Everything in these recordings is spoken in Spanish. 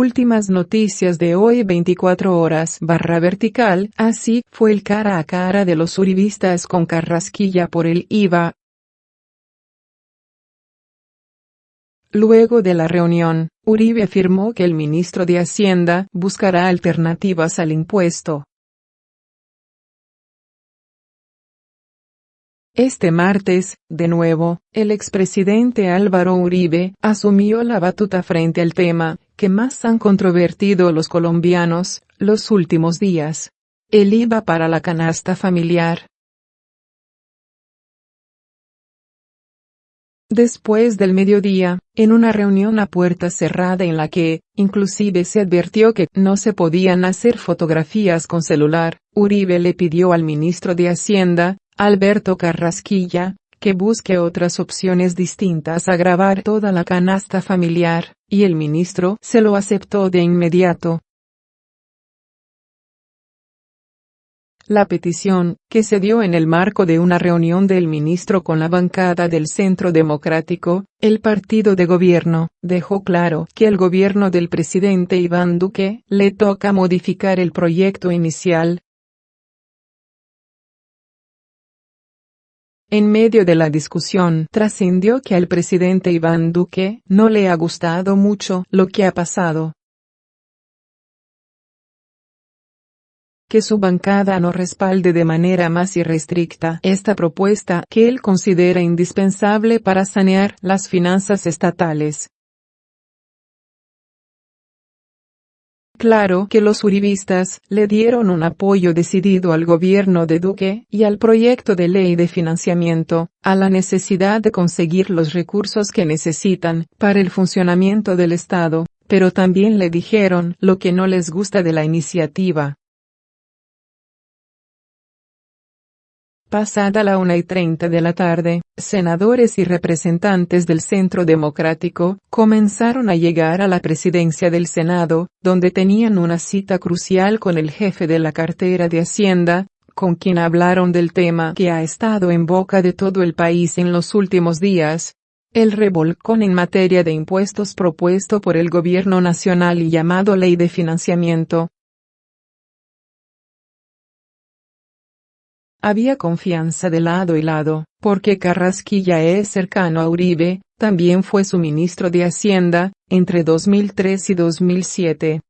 últimas noticias de hoy 24 horas/vertical, así fue el cara a cara de los uribistas con Carrasquilla por el IVA. Luego de la reunión, Uribe afirmó que el ministro de Hacienda buscará alternativas al impuesto. Este martes, de nuevo, el expresidente Álvaro Uribe asumió la batuta frente al tema que más han controvertido los colombianos los últimos días: el IVA para la canasta familiar. Después del mediodía, en una reunión a puerta cerrada en la que, inclusive se advirtió que no se podían hacer fotografías con celular, Uribe le pidió al ministro de Hacienda, Alberto Carrasquilla, que busque otras opciones distintas a gravar toda la canasta familiar, y el ministro se lo aceptó de inmediato. La petición, que se dio en el marco de una reunión del ministro con la bancada del Centro Democrático, el partido de gobierno, dejó claro que al gobierno del presidente Iván Duque le toca modificar el proyecto inicial. En medio de la discusión trascendió que al presidente Iván Duque no le ha gustado mucho lo que ha pasado. Que su bancada no respalde de manera más irrestricta esta propuesta que él considera indispensable para sanear las finanzas estatales. Claro que los uribistas le dieron un apoyo decidido al gobierno de Duque y al proyecto de ley de financiamiento, a la necesidad de conseguir los recursos que necesitan para el funcionamiento del Estado, pero también le dijeron lo que no les gusta de la iniciativa. Pasada la 1:30 de la tarde, senadores y representantes del Centro Democrático comenzaron a llegar a la presidencia del Senado, donde tenían una cita crucial con el jefe de la cartera de Hacienda, con quien hablaron del tema que ha estado en boca de todo el país en los últimos días: el revolcón en materia de impuestos propuesto por el gobierno nacional y llamado Ley de Financiamiento. Había confianza de lado y lado, porque Carrasquilla es cercano a Uribe, también fue su ministro de Hacienda, entre 2003 y 2007.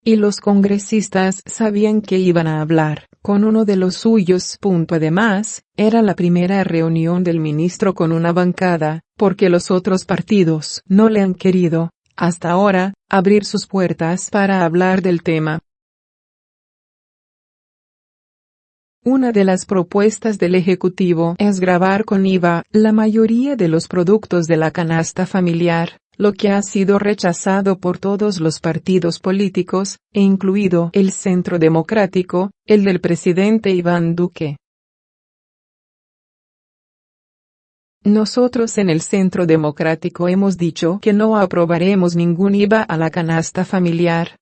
Y los congresistas sabían que iban a hablar con uno de los suyos. Además, era la primera reunión del ministro con una bancada, porque los otros partidos no le han querido, hasta ahora, abrir sus puertas para hablar del tema. Una de las propuestas del Ejecutivo es gravar con IVA la mayoría de los productos de la canasta familiar, lo que ha sido rechazado por todos los partidos políticos, incluido el Centro Democrático, el del presidente Iván Duque. Nosotros en el Centro Democrático hemos dicho que no aprobaremos ningún IVA a la canasta familiar.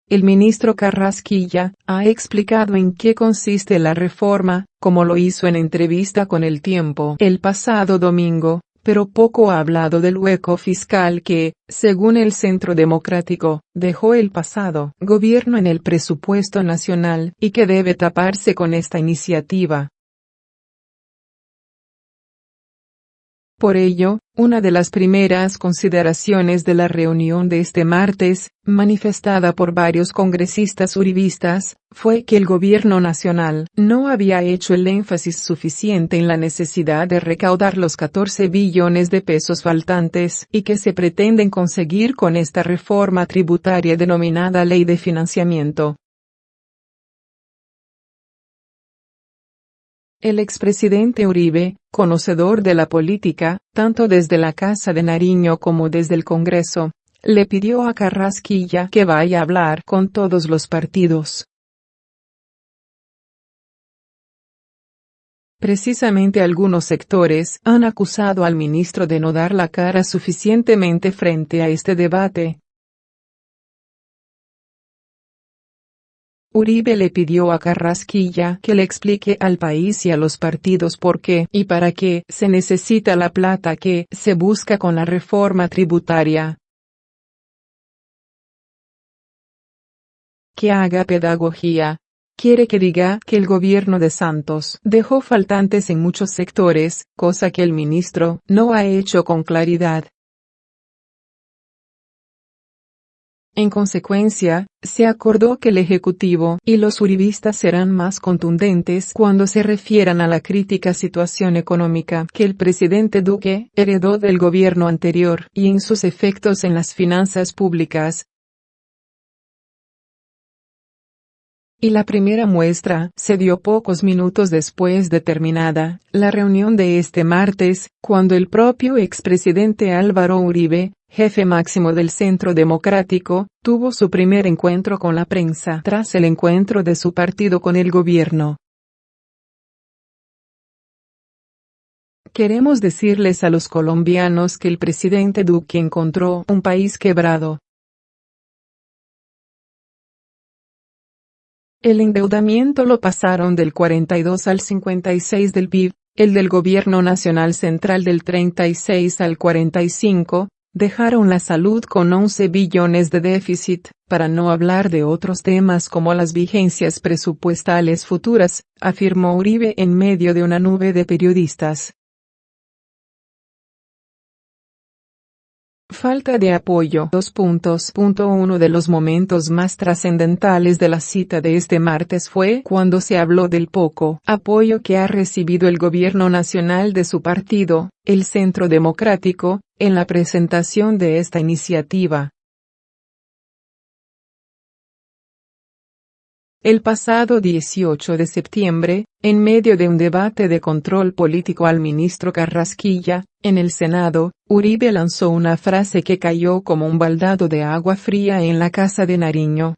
El ministro Carrasquilla ha explicado en qué consiste la reforma, como lo hizo en entrevista con El Tiempo el pasado domingo, pero poco ha hablado del hueco fiscal que, según el Centro Democrático, dejó el pasado gobierno en el presupuesto nacional y que debe taparse con esta iniciativa. Por ello, una de las primeras consideraciones de la reunión de este martes, manifestada por varios congresistas uribistas, fue que el gobierno nacional no había hecho el énfasis suficiente en la necesidad de recaudar los 14 billones de pesos faltantes y que se pretenden conseguir con esta reforma tributaria denominada Ley de Financiamiento. El expresidente Uribe, conocedor de la política, tanto desde la Casa de Nariño como desde el Congreso, le pidió a Carrasquilla que vaya a hablar con todos los partidos. Precisamente algunos sectores han acusado al ministro de no dar la cara suficientemente frente a este debate. Uribe le pidió a Carrasquilla que le explique al país y a los partidos por qué y para qué se necesita la plata que se busca con la reforma tributaria. Que haga pedagogía. Quiere que diga que el gobierno de Santos dejó faltantes en muchos sectores, cosa que el ministro no ha hecho con claridad. En consecuencia, se acordó que el Ejecutivo y los uribistas serán más contundentes cuando se refieran a la crítica situación económica que el presidente Duque heredó del gobierno anterior y en sus efectos en las finanzas públicas. Y la primera muestra se dio pocos minutos después de terminada la reunión de este martes, cuando el propio expresidente Álvaro Uribe, jefe máximo del Centro Democrático, tuvo su primer encuentro con la prensa tras el encuentro de su partido con el gobierno. Queremos decirles a los colombianos que el presidente Duque encontró un país quebrado. El endeudamiento lo pasaron del 42 al 56 del PIB, el del gobierno nacional central del 36 al 45, dejaron la salud con 11 billones de déficit, para no hablar de otros temas como las vigencias presupuestales futuras, afirmó Uribe en medio de una nube de periodistas. Falta de apoyo. Uno de los momentos más trascendentales de la cita de este martes fue cuando se habló del poco apoyo que ha recibido el gobierno nacional de su partido, el Centro Democrático, en la presentación de esta iniciativa. El pasado 18 de septiembre, en medio de un debate de control político al ministro Carrasquilla, en el Senado, Uribe lanzó una frase que cayó como un baldado de agua fría en la Casa de Nariño.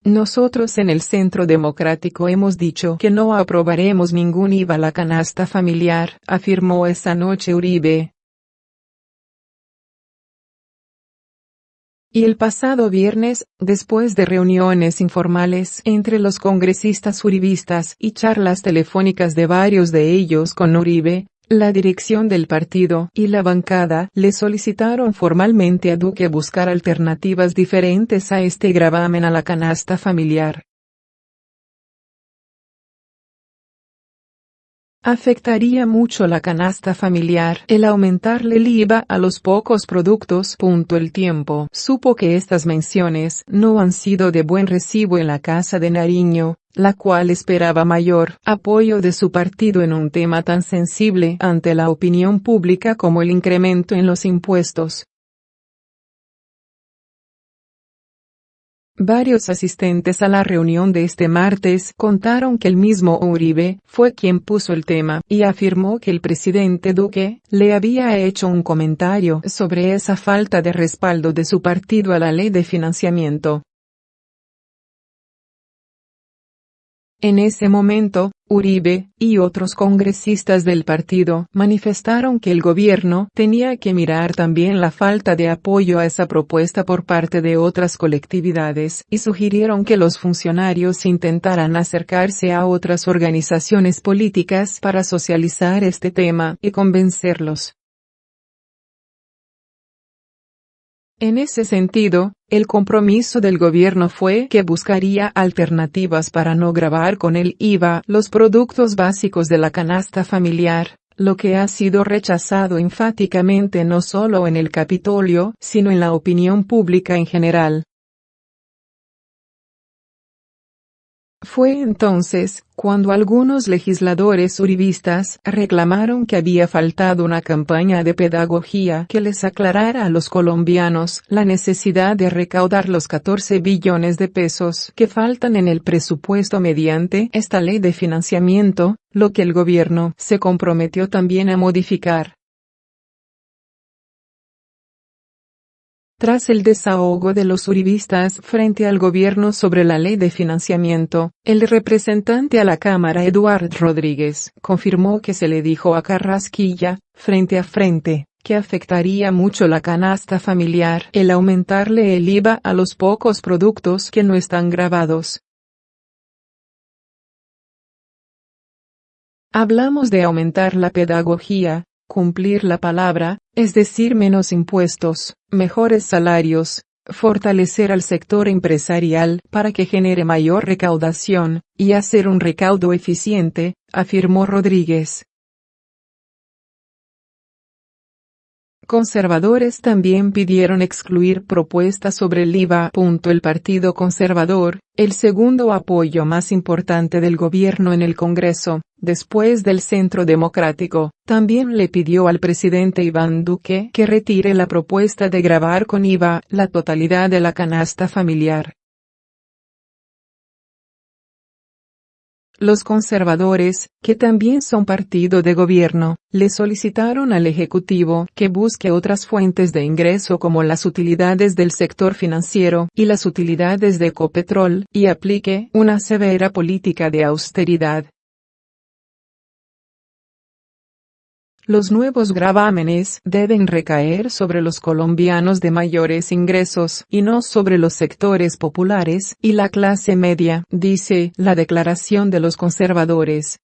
Nosotros en el Centro Democrático hemos dicho que no aprobaremos ningún IVA a la canasta familiar, afirmó esa noche Uribe. Y el pasado viernes, después de reuniones informales entre los congresistas uribistas y charlas telefónicas de varios de ellos con Uribe, la dirección del partido y la bancada le solicitaron formalmente a Duque buscar alternativas diferentes a este gravamen a la canasta familiar. Afectaría mucho la canasta familiar el aumentarle el IVA a los pocos productos. El Tiempo supo que estas menciones no han sido de buen recibo en la Casa de Nariño, la cual esperaba mayor apoyo de su partido en un tema tan sensible ante la opinión pública como el incremento en los impuestos. Varios asistentes a la reunión de este martes contaron que el mismo Uribe fue quien puso el tema y afirmó que el presidente Duque le había hecho un comentario sobre esa falta de respaldo de su partido a la ley de financiamiento. En ese momento, Uribe y otros congresistas del partido manifestaron que el gobierno tenía que mirar también la falta de apoyo a esa propuesta por parte de otras colectividades y sugirieron que los funcionarios intentaran acercarse a otras organizaciones políticas para socializar este tema y convencerlos. En ese sentido, el compromiso del gobierno fue que buscaría alternativas para no gravar con el IVA los productos básicos de la canasta familiar, lo que ha sido rechazado enfáticamente no solo en el Capitolio, sino en la opinión pública en general. Fue entonces, cuando algunos legisladores uribistas reclamaron que había faltado una campaña de pedagogía que les aclarara a los colombianos la necesidad de recaudar los 14 billones de pesos que faltan en el presupuesto mediante esta ley de financiamiento, lo que el gobierno se comprometió también a modificar. Tras el desahogo de los uribistas frente al gobierno sobre la ley de financiamiento, el representante a la Cámara Eduard Rodríguez confirmó que se le dijo a Carrasquilla, frente a frente, que afectaría mucho la canasta familiar el aumentarle el IVA a los pocos productos que no están gravados. Hablamos de aumentar la pedagogía, cumplir la palabra, es decir, menos impuestos, mejores salarios, fortalecer al sector empresarial para que genere mayor recaudación, y hacer un recaudo eficiente, afirmó Rodríguez. Conservadores también pidieron excluir propuestas sobre el IVA. El Partido Conservador, el segundo apoyo más importante del gobierno en el Congreso, después del Centro Democrático, también le pidió al presidente Iván Duque que retire la propuesta de gravar con IVA la totalidad de la canasta familiar. Los conservadores, que también son partido de gobierno, le solicitaron al Ejecutivo que busque otras fuentes de ingreso como las utilidades del sector financiero y las utilidades de Ecopetrol, y aplique una severa política de austeridad. Los nuevos gravámenes deben recaer sobre los colombianos de mayores ingresos y no sobre los sectores populares y la clase media, dice la declaración de los conservadores.